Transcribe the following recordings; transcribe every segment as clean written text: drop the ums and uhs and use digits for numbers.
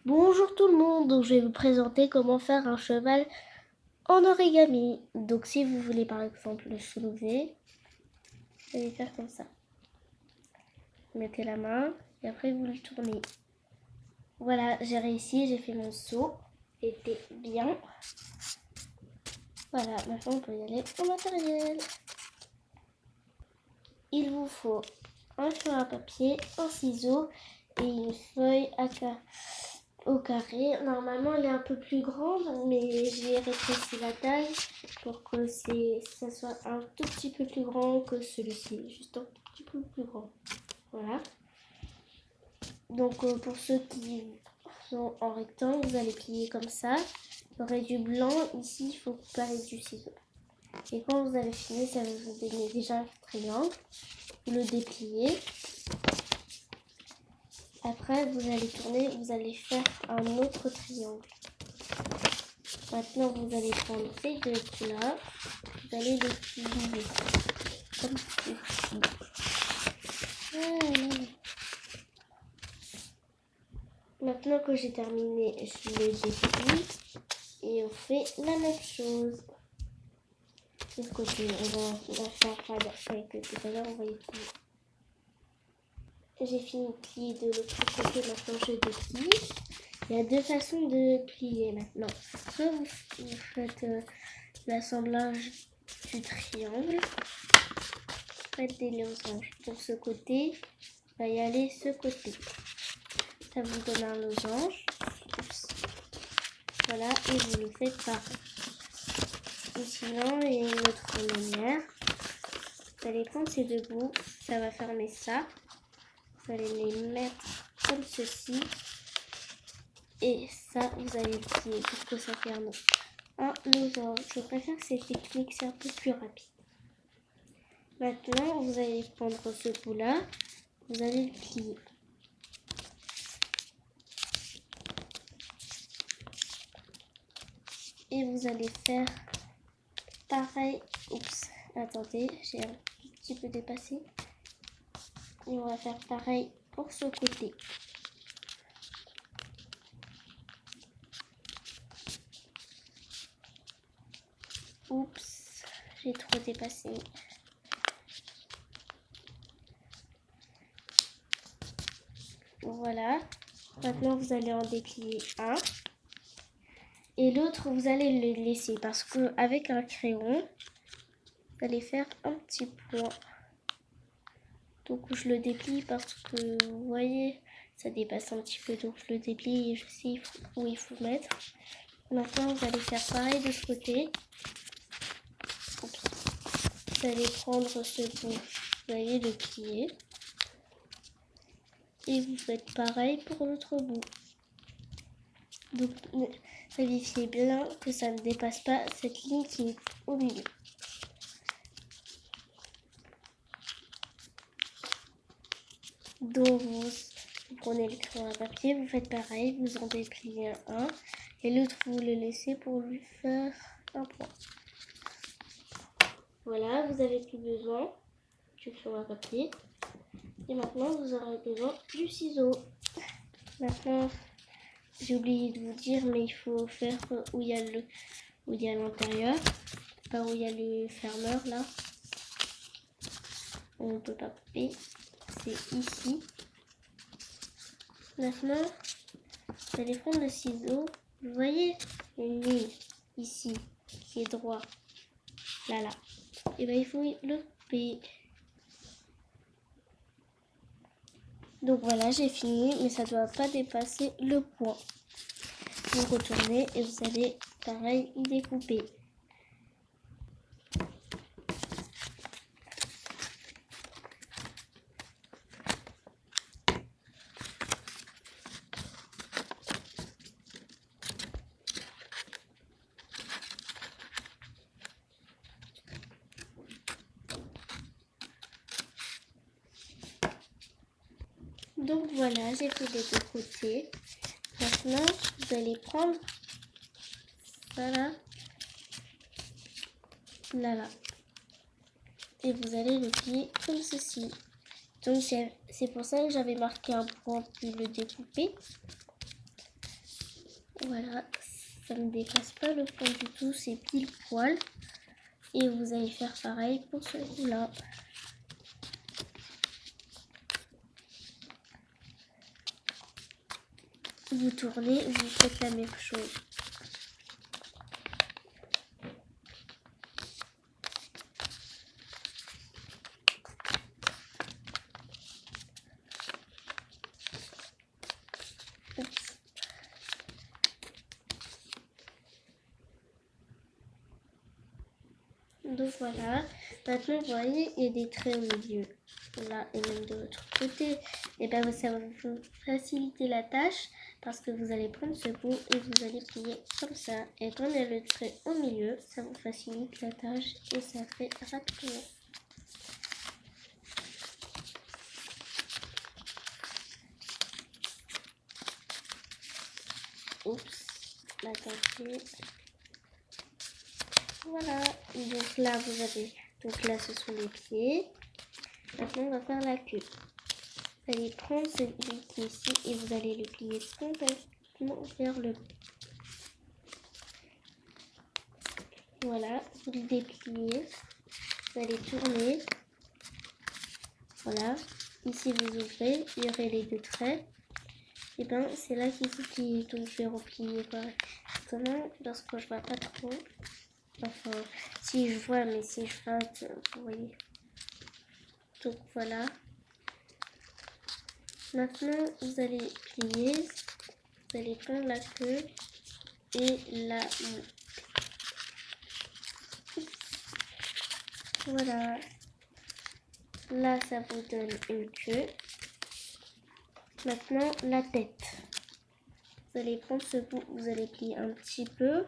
Bonjour tout le monde, donc je vais vous présenter comment faire un cheval en origami. Donc si vous voulez par exemple le soulever, vous allez faire comme ça. Vous mettez la main et après vous le tournez. Voilà, j'ai réussi, j'ai fait mon saut. C'était bien. Voilà, maintenant on peut y aller au matériel. Il vous faut un feuille à papier, un ciseau et une feuille au carré. Normalement elle est un peu plus grande, mais j'ai rétréci la taille pour que ça soit un tout petit peu plus grand que celui-ci, juste un tout petit peu plus grand. Voilà. Donc pour ceux qui sont en rectangle, vous allez plier comme ça. Il y aurait du blanc ici, il faut couper avec du ciseau. Et quand vous avez fini, ça va vous donner déjà un triangle. Vous le dépliez. Après, vous allez tourner, vous allez faire un autre triangle. Maintenant, vous allez prendre ces deux-là, vous allez les plier comme ceci. Voilà. Maintenant que j'ai terminé, je le déplie et on fait la même chose. De ce côté, on va faire avec le tout à l'heure, on va y plier. J'ai fini de plier de l'autre côté, maintenant je déplie. Il y a deux façons de plier maintenant. Soit vous faites l'assemblage du triangle, faites des losanges. Pour ce côté, il va y aller ce côté. Ça vous donne un losange. Oups. Voilà, et vous le faites pareil. Ou sinon, il y a une autre manière. Vous allez prendre ces deux bouts, ça va fermer ça. Vous allez les mettre comme ceci. Et ça, vous allez le plier pour que ça ferme un losange. Je préfère cette technique, c'est un peu plus rapide. Maintenant, vous allez prendre ce bout-là, vous allez le plier. Et vous allez faire pareil. Oups, attendez, j'ai un petit peu dépassé. Et on va faire pareil pour ce côté. Oups, j'ai trop dépassé. Voilà. Maintenant, vous allez en déplier un. Et l'autre, vous allez le laisser parce qu'avec un crayon, vous allez faire un petit point. Donc, je le déplie parce que, vous voyez, ça dépasse un petit peu. Donc, je le déplie et je sais où il faut mettre. Maintenant, vous allez faire pareil de ce côté. Vous allez prendre ce bout, vous allez le plier. Et vous faites pareil pour l'autre bout. Donc, vérifiez bien que ça ne dépasse pas cette ligne qui est au milieu. Donc, vous prenez le crayon à papier, vous faites pareil, vous en dépliez un. Et l'autre, vous le laissez pour lui faire un point. Voilà, vous n'avez plus besoin du crayon à papier. Et maintenant, vous aurez besoin du ciseau. Maintenant, j'ai oublié de vous dire, mais il faut faire où il y a l'intérieur, pas où il y a le fermeur là. On ne peut pas couper, c'est ici. Maintenant, vous allez prendre le ciseau. Vous voyez une ligne ici qui est droit, là. Et bien il faut le couper. Donc voilà, j'ai fini, mais ça ne doit pas dépasser le point. Vous retournez et vous allez pareil découper. Donc voilà, j'ai fait les deux côtés. Maintenant, vous allez prendre ça là. Et vous allez le plier comme ceci. Donc c'est pour ça que j'avais marqué un point puis le découper. Voilà, ça ne dépasse pas le fond du tout, c'est pile poil. Et vous allez faire pareil pour celui-là. Vous tournez, vous faites la même chose. Oups. Donc voilà, maintenant vous voyez, il y a des traits au milieu, là et même de l'autre côté. Et bien ça va vous faciliter la tâche parce que vous allez prendre ce bout et vous allez plier comme ça. Et quand il y a le trait au milieu, ça vous facilite la tâche et ça fait rapidement. Oups, la tâche. Voilà, donc là vous avez, donc là ce sont les pieds. Maintenant on va faire la queue. Vous allez prendre celui qui est ici et vous allez le plier complètement vers le bas. Voilà, vous le dépliez, vous allez tourner. Voilà, ici vous ouvrez, il y aurait les deux traits. Et bien c'est là qu'il faut plier, donc je vais replier correctement parce que je vois pas trop. Enfin, si je vois, mais si je rate, vous voyez. Donc voilà. Maintenant, vous allez plier, vous allez prendre la queue et la monter. Voilà. Là, ça vous donne une queue. Maintenant, la tête. Vous allez prendre ce bout, vous allez plier un petit peu.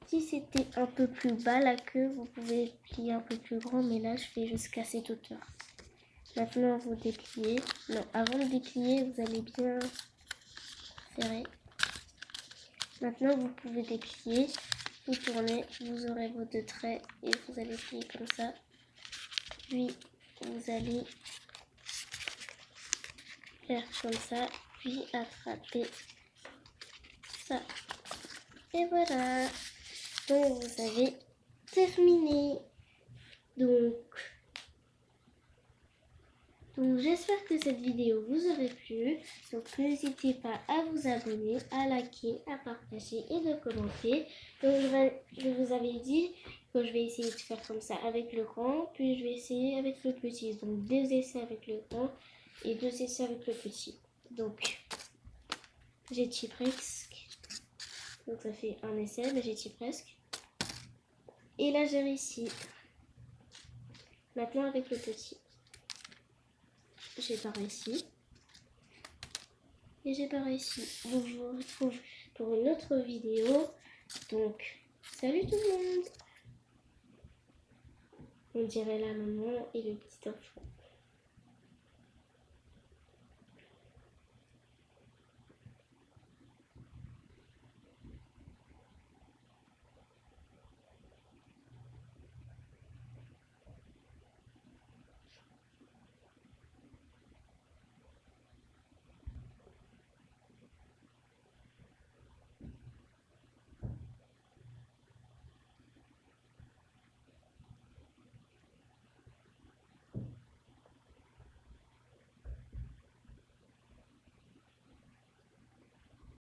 Si c'était un peu plus bas la queue, vous pouvez plier un peu plus grand, mais là, je fais jusqu'à cette hauteur. Maintenant, vous dépliez. Non, avant de déplier, vous allez bien serrer. Maintenant, vous pouvez déplier. Vous tournez, vous aurez vos deux traits et vous allez plier comme ça. Puis, vous allez faire comme ça, puis attraper ça. Et voilà. Donc, vous avez terminé. Donc j'espère que cette vidéo vous aurait plu. Donc n'hésitez pas à vous abonner, à liker, à partager et de commenter. Donc je vous avais dit que je vais essayer de faire comme ça avec le grand, puis je vais essayer avec le petit. Donc 2 essais avec le grand et 2 essais avec le petit. Donc j'ai tiré presque. Donc ça fait un essai, mais j'ai tiré presque. Et là j'ai réussi. Maintenant avec le petit. J'ai pas réussi. Et j'ai pas réussi. Donc je vous retrouve pour une autre vidéo. Donc, salut tout le monde. On dirait la maman et le petit enfant.